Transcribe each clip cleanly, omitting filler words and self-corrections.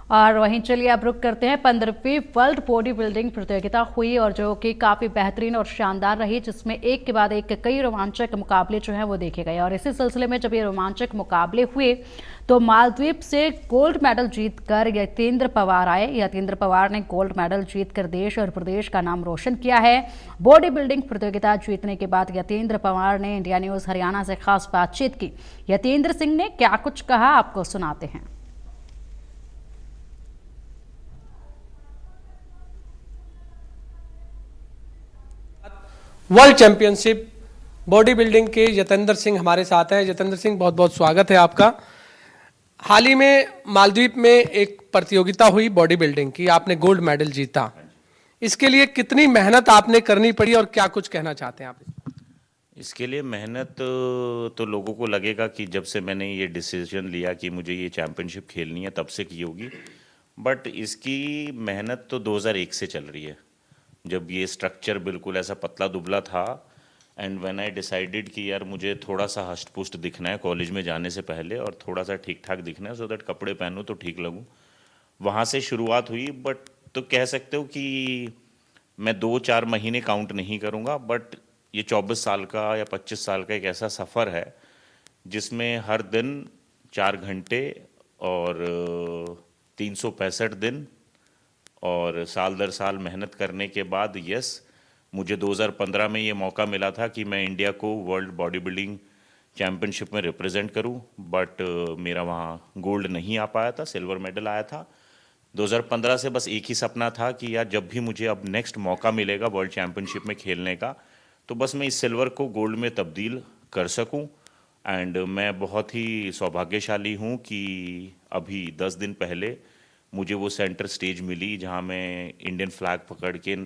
और वहीं चलिए अब रुक करते हैं 15वीं वर्ल्ड बॉडी बिल्डिंग प्रतियोगिता हुई और जो कि काफ़ी बेहतरीन और शानदार रही, जिसमें एक के बाद एक कई रोमांचक मुकाबले जो हैं वो देखे गए। और इसी सिलसिले में जब ये रोमांचक मुकाबले हुए तो मालदीव से गोल्ड मेडल जीतकर यतेंद्र पवार आए। यतेंद्र पवार ने गोल्ड मेडल जीतकर देश और प्रदेश का नाम रोशन किया है। बॉडी बिल्डिंग प्रतियोगिता जीतने के बाद यतेंद्र पवार ने इंडिया न्यूज़ हरियाणा से खास बातचीत की। यतेंद्र सिंह ने क्या कुछ कहा, आपको सुनाते हैं। वर्ल्ड चैंपियनशिप बॉडी बिल्डिंग के यतेंद्र सिंह हमारे साथ हैं। यतेंद्र सिंह, बहुत बहुत स्वागत है आपका। हाल ही में मालदीव में एक प्रतियोगिता हुई बॉडी बिल्डिंग की, आपने गोल्ड मेडल जीता। इसके लिए कितनी मेहनत आपने करनी पड़ी और क्या कुछ कहना चाहते हैं आप? इसके लिए मेहनत तो लोगों को लगेगा कि जब से मैंने ये डिसीजन लिया कि मुझे ये चैंपियनशिप खेलनी है तब से की होगी, बट इसकी मेहनत तो 2001 से चल रही है, जब ये स्ट्रक्चर बिल्कुल ऐसा पतला दुबला था। एंड व्हेन आई डिसाइडेड कि यार मुझे थोड़ा सा हष्ट पुष्ट दिखना है कॉलेज में जाने से पहले और थोड़ा सा ठीक ठाक दिखना है, सो दैट कपड़े पहनूँ तो ठीक लगूँ, वहाँ से शुरुआत हुई। बट तो कह सकते हो कि मैं 2-4 महीने काउंट नहीं करूँगा, बट ये 24 साल का या 25 साल का एक ऐसा सफ़र है जिसमें हर दिन 4 घंटे और 365 दिन और साल दर साल मेहनत करने के बाद यस, मुझे 2015 में ये मौका मिला था कि मैं इंडिया को वर्ल्ड बॉडी बिल्डिंग चैम्पियनशिप में रिप्रेजेंट करूं, बट मेरा वहाँ गोल्ड नहीं आ पाया था, सिल्वर मेडल आया था। 2015 से बस एक ही सपना था कि यार जब भी मुझे अब नेक्स्ट मौका मिलेगा वर्ल्ड चैम्पियनशिप में खेलने का, तो बस मैं इस सिल्वर को गोल्ड में तब्दील कर सकूं। एंड मैं बहुत ही सौभाग्यशाली हूं कि अभी 10 दिन पहले मुझे वो सेंटर स्टेज मिली जहां मैं इंडियन फ्लैग पकड़ के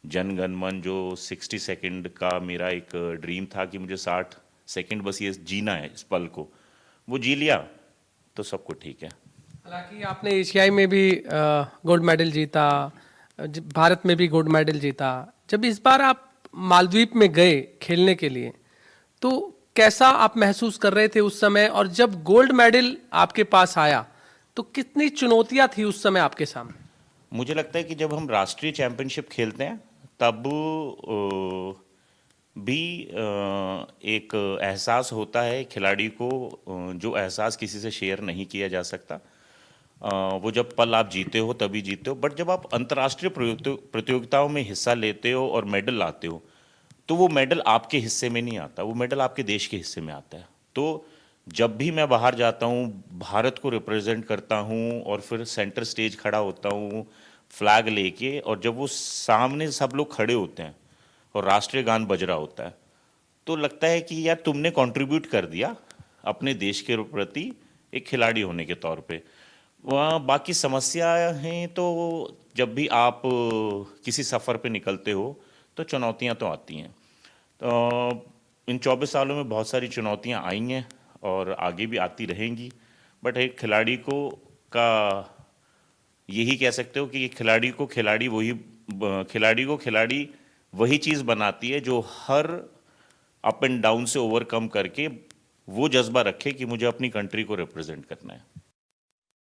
जन गण मन, जो 60 सेकंड का मेरा एक ड्रीम था कि मुझे 60 सेकंड बस ये जीना है इस पल को, वो जी लिया, तो सब कुछ ठीक है। हालांकि आपने एशियाई में भी गोल्ड मेडल जीता, भारत में भी गोल्ड मेडल जीता। जब इस बार आप मालदीव में गए खेलने के लिए तो कैसा आप महसूस कर रहे थे उस समय, और जब गोल्ड मेडल आपके पास आया तो कितनी चुनौतियां थी उस समय आपके सामने? मुझे लगता है कि जब हम राष्ट्रीय चैंपियनशिप खेलते हैं तब भी एक एहसास होता है खिलाड़ी को, जो एहसास किसी से शेयर नहीं किया जा सकता। वो जब पल आप जीते हो तभी जीते हो, बट जब आप अंतर्राष्ट्रीय प्रतियोगिताओं में हिस्सा लेते हो और मेडल लाते हो तो वो मेडल आपके हिस्से में नहीं आता, वो मेडल आपके देश के हिस्से में आता है। तो जब भी मैं बाहर जाता हूँ, भारत को रिप्रेजेंट करता हूँ और फिर सेंटर स्टेज खड़ा होता हूँ फ्लैग लेके, और जब वो सामने सब लोग खड़े होते हैं और राष्ट्रीय गान बज रहा होता है, तो लगता है कि यार तुमने कंट्रीब्यूट कर दिया अपने देश के प्रति एक खिलाड़ी होने के तौर पे। वहाँ बाकी समस्याएं हैं, तो जब भी आप किसी सफ़र पे निकलते हो तो चुनौतियाँ तो आती हैं। तो इन 24 सालों में बहुत सारी चुनौतियाँ आई हैं और आगे भी आती रहेंगी, बट एक खिलाड़ी को का यही कह सकते हो कि खिलाड़ी को खिलाड़ी वही चीज़ बनाती है जो हर अप एंड डाउन से ओवरकम करके वो जज्बा रखे कि मुझे अपनी कंट्री को रिप्रेजेंट करना है।